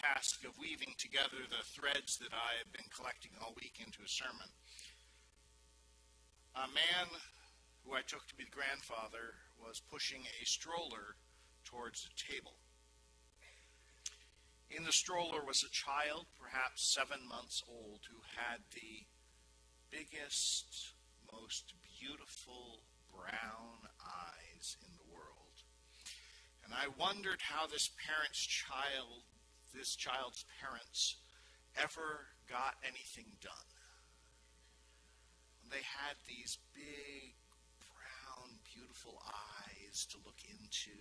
task of weaving together the threads that I have been collecting all week into a sermon. A man who I took to be the grandfather was pushing a stroller towards a table. In the stroller was a child, perhaps 7 months old, who had the biggest, most beautiful brown eyes in the world. And I wondered how this child's parents ever got anything done. They had these big, brown, beautiful eyes to look into,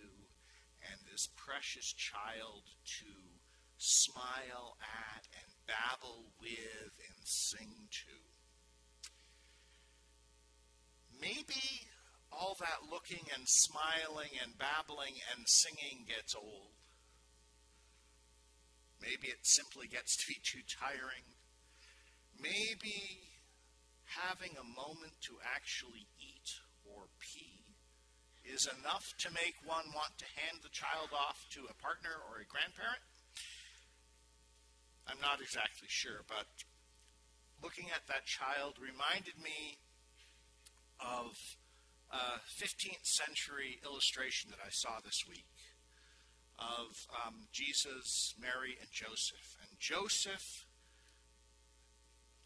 and this precious child to smile at and babble with and sing to. Maybe all that looking and smiling and babbling and singing gets old. Maybe it simply gets to be too tiring. Maybe having a moment to actually eat or pee is enough to make one want to hand the child off to a partner or a grandparent. I'm not exactly sure, but looking at that child reminded me of a 15th century illustration that I saw this week of Jesus, Mary, and Joseph. And Joseph,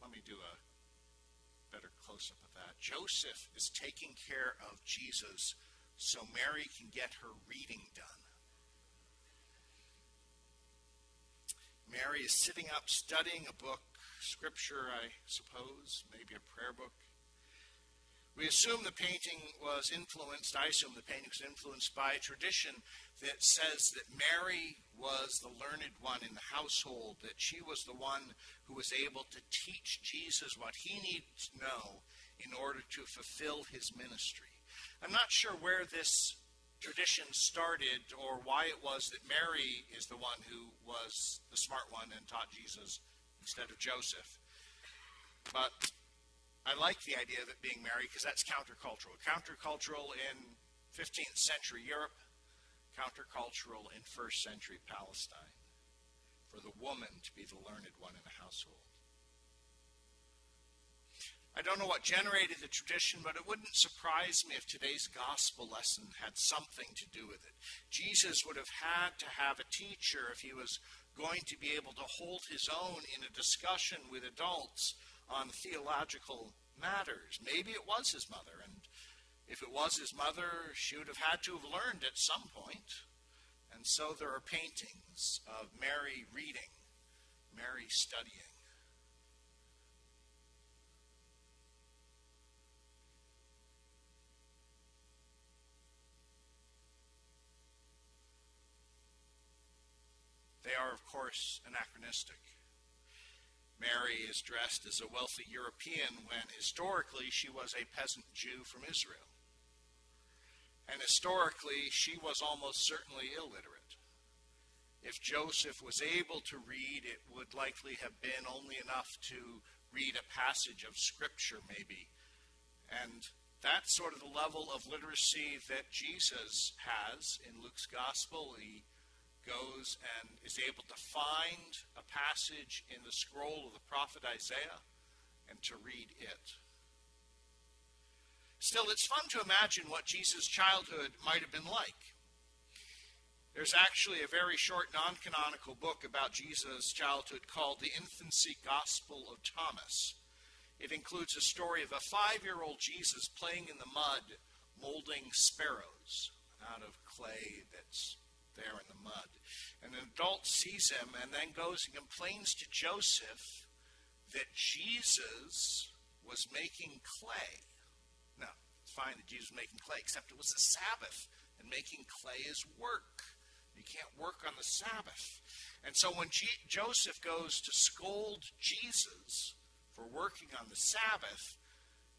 let me do a better close-up of that. Joseph is taking care of Jesus so Mary can get her reading done. Mary is sitting up studying a book, scripture, I suppose, maybe a prayer book. We assume the painting was influenced, I assume the painting was influenced by a tradition that says that Mary was the learned one in the household, that she was the one who was able to teach Jesus what he needed to know in order to fulfill his ministry. I'm not sure where this tradition started or why it was that Mary is the one who was the smart one and taught Jesus instead of Joseph. But I like the idea of it being Mary because that's countercultural. Countercultural in 15th century Europe, countercultural in 1st century Palestine, for the woman to be the learned one in the household. I don't know what generated the tradition, but it wouldn't surprise me if today's gospel lesson had something to do with it. Jesus would have had to have a teacher if he was going to be able to hold his own in a discussion with adults on theological matters. Maybe it was his mother, and if it was his mother, she would have had to have learned at some point. And so there are paintings of Mary reading, Mary studying. They are, of course, anachronistic. Mary is dressed as a wealthy European when historically she was a peasant Jew from Israel. And historically she was almost certainly illiterate. If Joseph was able to read, it would likely have been only enough to read a passage of scripture maybe. And that's sort of the level of literacy that Jesus has in Luke's gospel. He goes and is able to find a passage in the scroll of the prophet Isaiah and to read it. Still, it's fun to imagine what Jesus' childhood might have been like. There's actually a very short non-canonical book about Jesus' childhood called The Infancy Gospel of Thomas. It includes a story of a 5-year-old Jesus playing in the mud, molding sparrows out of clay that's there in the mud. And an adult sees him and then goes and complains to Joseph that Jesus was making clay. Now, it's fine that Jesus was making clay, except it was the Sabbath, and making clay is work. You can't work on the Sabbath. And so when Joseph goes to scold Jesus for working on the Sabbath,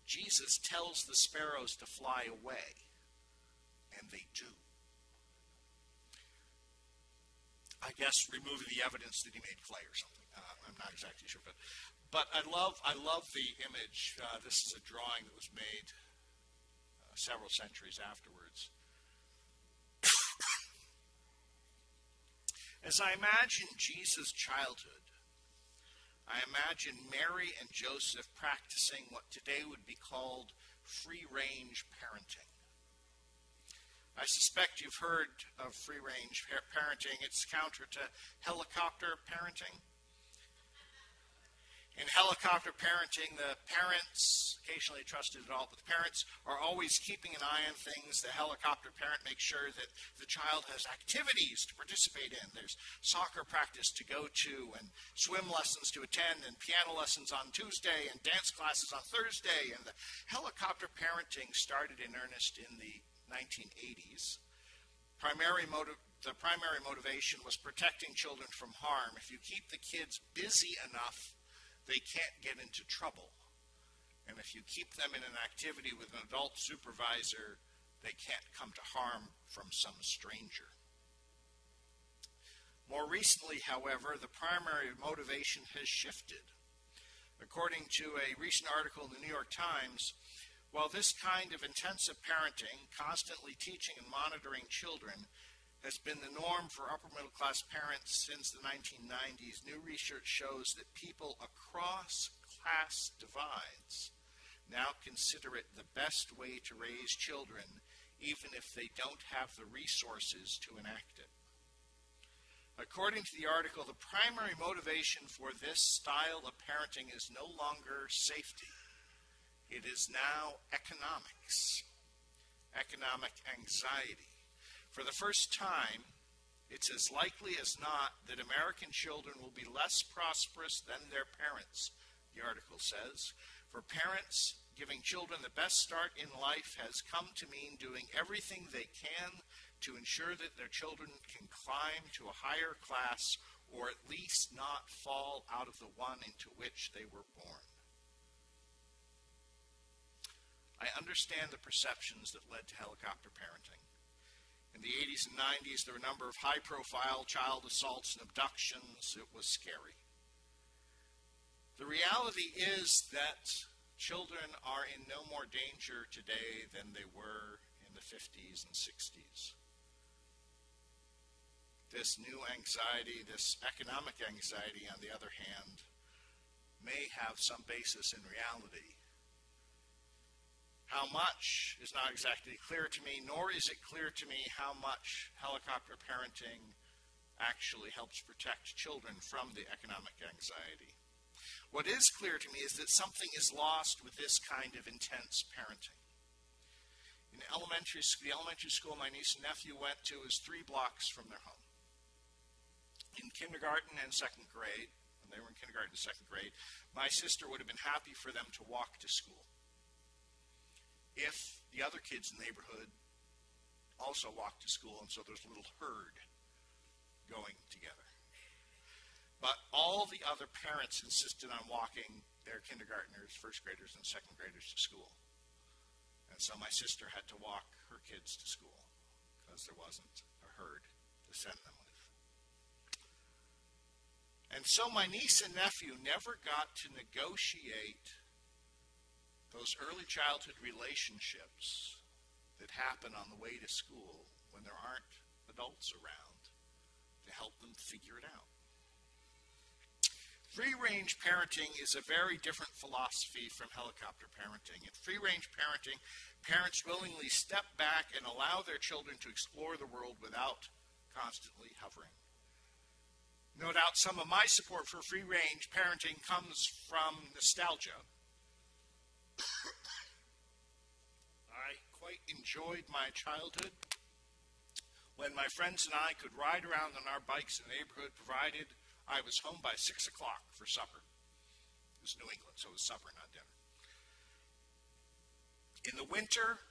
Jesus tells the sparrows to fly away, and they do. I guess removing the evidence that he made clay or something. I'm not exactly sure, but I love the image. This is a drawing that was made several centuries afterwards. As I imagine Jesus' childhood, I imagine Mary and Joseph practicing what today would be called free-range parenting. I suspect you've heard of free-range parenting. It's counter to helicopter parenting. In helicopter parenting, the parents, occasionally trusted at all, but the parents are always keeping an eye on things. The helicopter parent makes sure that the child has activities to participate in. There's soccer practice to go to, and swim lessons to attend, and piano lessons on Tuesday, and dance classes on Thursday. And the helicopter parenting started in earnest in the 1980s. The primary motivation was protecting children from harm. If you keep the kids busy enough, they can't get into trouble. And if you keep them in an activity with an adult supervisor, they can't come to harm from some stranger. More recently, however, the primary motivation has shifted. According to a recent article in the New York Times, while this kind of intensive parenting, constantly teaching and monitoring children, has been the norm for upper-middle-class parents since the 1990s, new research shows that people across class divides now consider it the best way to raise children, even if they don't have the resources to enact it. According to the article, the primary motivation for this style of parenting is no longer safety. It is now economics, economic anxiety. For the first time, it's as likely as not that American children will be less prosperous than their parents, the article says. For parents, giving children the best start in life has come to mean doing everything they can to ensure that their children can climb to a higher class, or at least not fall out of the one into which they were born. I understand the perceptions that led to helicopter parenting. In the 80s and 90s, there were a number of high-profile child assaults and abductions. It was scary. The reality is that children are in no more danger today than they were in the 50s and 60s. This new anxiety, this economic anxiety, on the other hand, may have some basis in reality. How much is not exactly clear to me, nor is it clear to me how much helicopter parenting actually helps protect children from the economic anxiety. What is clear to me is that something is lost with this kind of intense parenting. In the elementary school my niece and nephew went to is 3 blocks from their home. In kindergarten and second grade, when they were in kindergarten and second grade, my sister would have been happy for them to walk to school if the other kids in the neighborhood also walked to school, and so there's a little herd going together. But all the other parents insisted on walking their kindergartners, first graders, and second graders to school. And so my sister had to walk her kids to school because there wasn't a herd to send them with. And so my niece and nephew never got to negotiate those early childhood relationships that happen on the way to school when there aren't adults around to help them figure it out. Free-range parenting is a very different philosophy from helicopter parenting. In free-range parenting, parents willingly step back and allow their children to explore the world without constantly hovering. No doubt some of my support for free-range parenting comes from nostalgia. I quite enjoyed my childhood when my friends and I could ride around on our bikes in the neighborhood, provided I was home by 6 o'clock for supper. It was New England, so it was supper, not dinner. In the winter,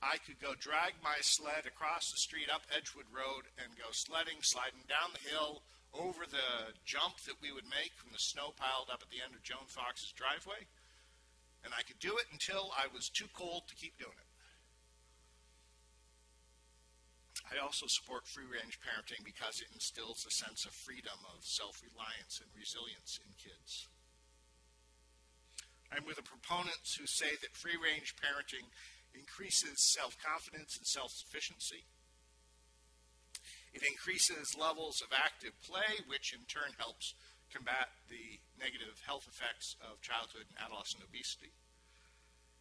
I could go drag my sled across the street up Edgewood Road and go sledding, sliding down the hill over the jump that we would make from the snow piled up at the end of Joan Fox's driveway. And I could do it until I was too cold to keep doing it. I also support free-range parenting because it instills a sense of freedom, of self-reliance, and resilience in kids. I'm with the proponents who say that free-range parenting increases self-confidence and self-sufficiency. It increases levels of active play, which in turn helps combat the negative health effects of childhood and adolescent obesity.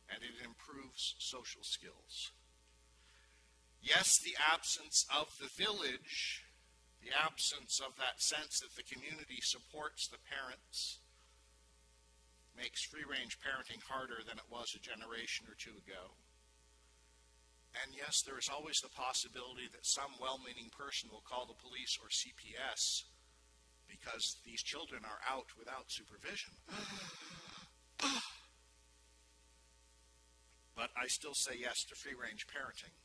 And it improves social skills. Yes, the absence of the village, the absence of that sense that the community supports the parents, makes free-range parenting harder than it was a generation or two ago. And yes, there is always the possibility that some well-meaning person will call the police or CPS because these children are out without supervision. But I still say yes to free-range parenting.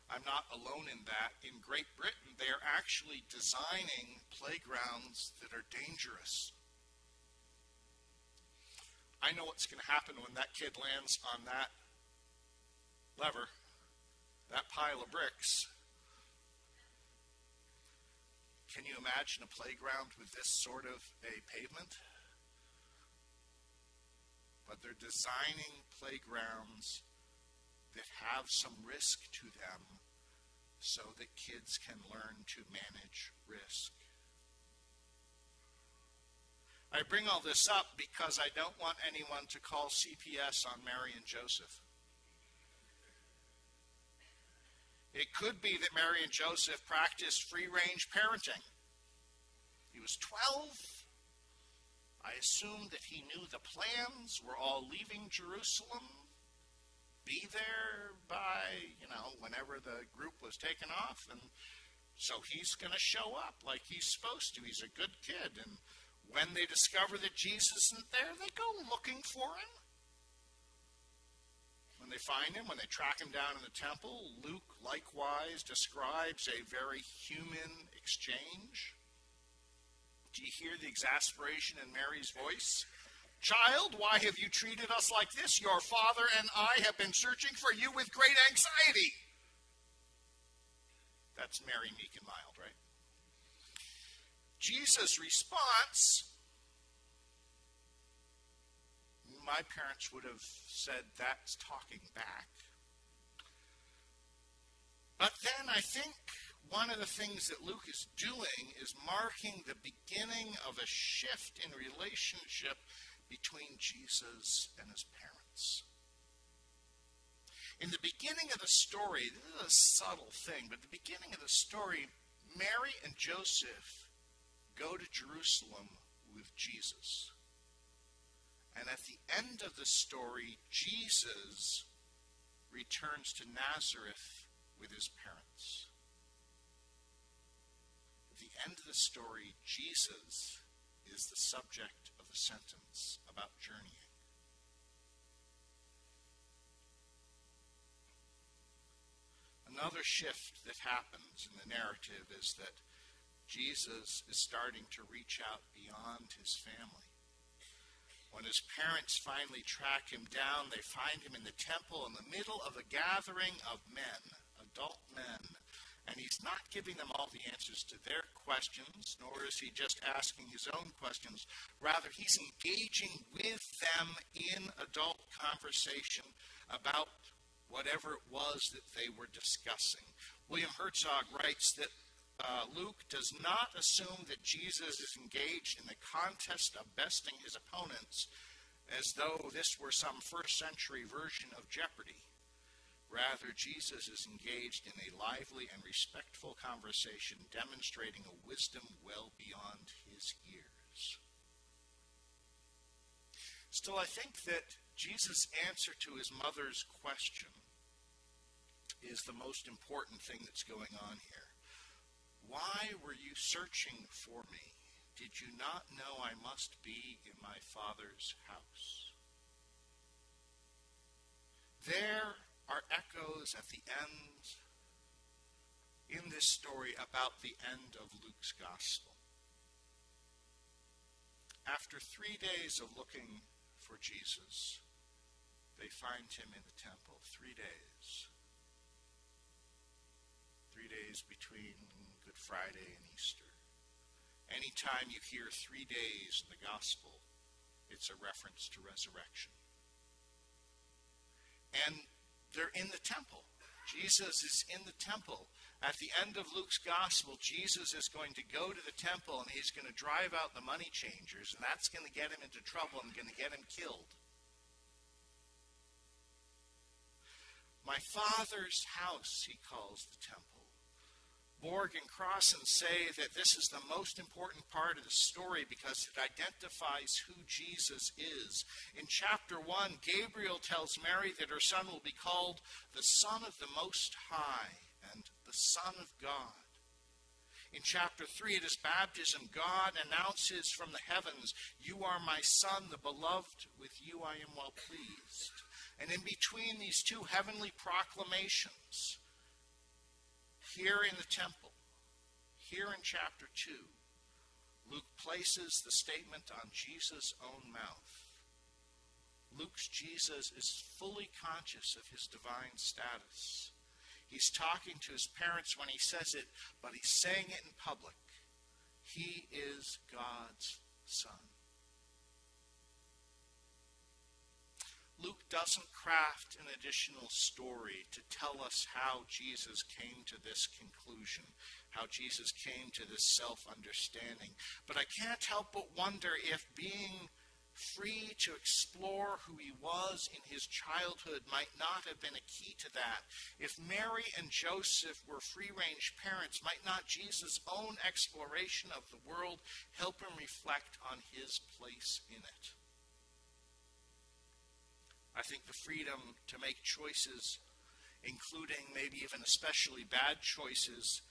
I'm not alone in that. In Great Britain, they are actually designing playgrounds that are dangerous. I know what's going to happen when that kid lands on that lever, that pile of bricks. Can you imagine a playground with this sort of a pavement? But they're designing playgrounds that have some risk to them so that kids can learn to manage risk. I bring all this up because I don't want anyone to call CPS on Mary and Joseph. It could be that Mary and Joseph practiced free-range parenting. He was 12. I assumed that he knew the plans. We're all leaving Jerusalem. Be there by, whenever the group was taken off. And so he's going to show up like he's supposed to. He's a good kid. And when they discover that Jesus isn't there, they go looking for him. When they find him, when they track him down in the temple, Luke likewise describes a very human exchange. Do you hear the exasperation in Mary's voice? Child, why have you treated us like this? Your father and I have been searching for you with great anxiety. That's Mary, meek and mild, right? Jesus' response, my parents would have said that's talking back. But then I think one of the things that Luke is doing is marking the beginning of a shift in relationship between Jesus and his parents. In the beginning of the story, this is a subtle thing, but at the beginning of the story, Mary and Joseph go to Jerusalem with Jesus. And at the end of the story, Jesus returns to Nazareth with his parents. At the end of the story, Jesus is the subject of the sentence about journeying. Another shift that happens in the narrative is that Jesus is starting to reach out beyond his family. When his parents finally track him down, they find him in the temple in the middle of a gathering of men, adult men. And he's not giving them all the answers to their questions, nor is he just asking his own questions. Rather, he's engaging with them in adult conversation about whatever it was that they were discussing. William Herzog writes that Luke does not assume that Jesus is engaged in the contest of besting his opponents as though this were some first century version of Jeopardy. Rather, Jesus is engaged in a lively and respectful conversation demonstrating a wisdom well beyond his years. Still, I think that Jesus' answer to his mother's question is the most important thing that's going on here. Why were you searching for me? Did you not know I must be in my Father's house? There are echoes at the end in this story about the end of Luke's gospel. After 3 days of looking for Jesus, they find him in the temple. 3 days. 3 days between Good Friday and Easter. Anytime you hear 3 days in the gospel, it's a reference to resurrection. And they're in the temple. Jesus is in the temple. At the end of Luke's gospel, Jesus is going to go to the temple and he's going to drive out the money changers, and that's going to get him into trouble and going to get him killed. My Father's house, he calls the temple. Borg and Crossan say that this is the most important part of the story because it identifies who Jesus is. In chapter 1, Gabriel tells Mary that her son will be called the Son of the Most High and the Son of God. In chapter 3, at his baptism, God announces from the heavens, "You are my Son, the beloved, with you I am well pleased." And in between these two heavenly proclamations, here in the temple, here in chapter 2, Luke places the statement on Jesus' own mouth. Luke's Jesus is fully conscious of his divine status. He's talking to his parents when he says it, but he's saying it in public. He is God's Son. Luke doesn't craft an additional story to tell us how Jesus came to this conclusion, how Jesus came to this self-understanding. But I can't help but wonder if being free to explore who he was in his childhood might not have been a key to that. If Mary and Joseph were free-range parents, might not Jesus' own exploration of the world help him reflect on his place in it? I think the freedom to make choices, including maybe even especially bad choices,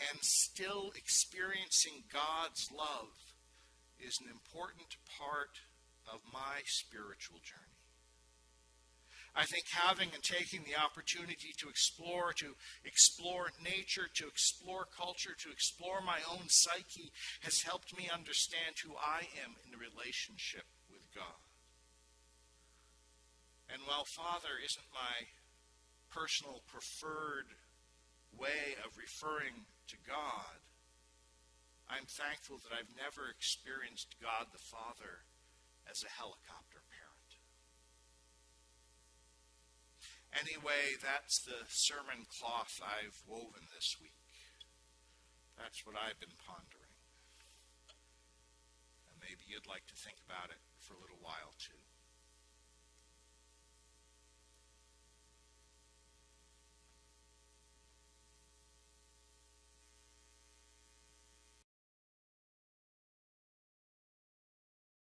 and still experiencing God's love is an important part of my spiritual journey. I think having and taking the opportunity to explore nature, to explore culture, to explore my own psyche has helped me understand who I am in the relationship with God. And while Father isn't my personal preferred way of referring to God, I'm thankful that I've never experienced God the Father as a helicopter parent. Anyway, that's the sermon cloth I've woven this week. That's what I've been pondering. And maybe you'd like to think about it for a little while too.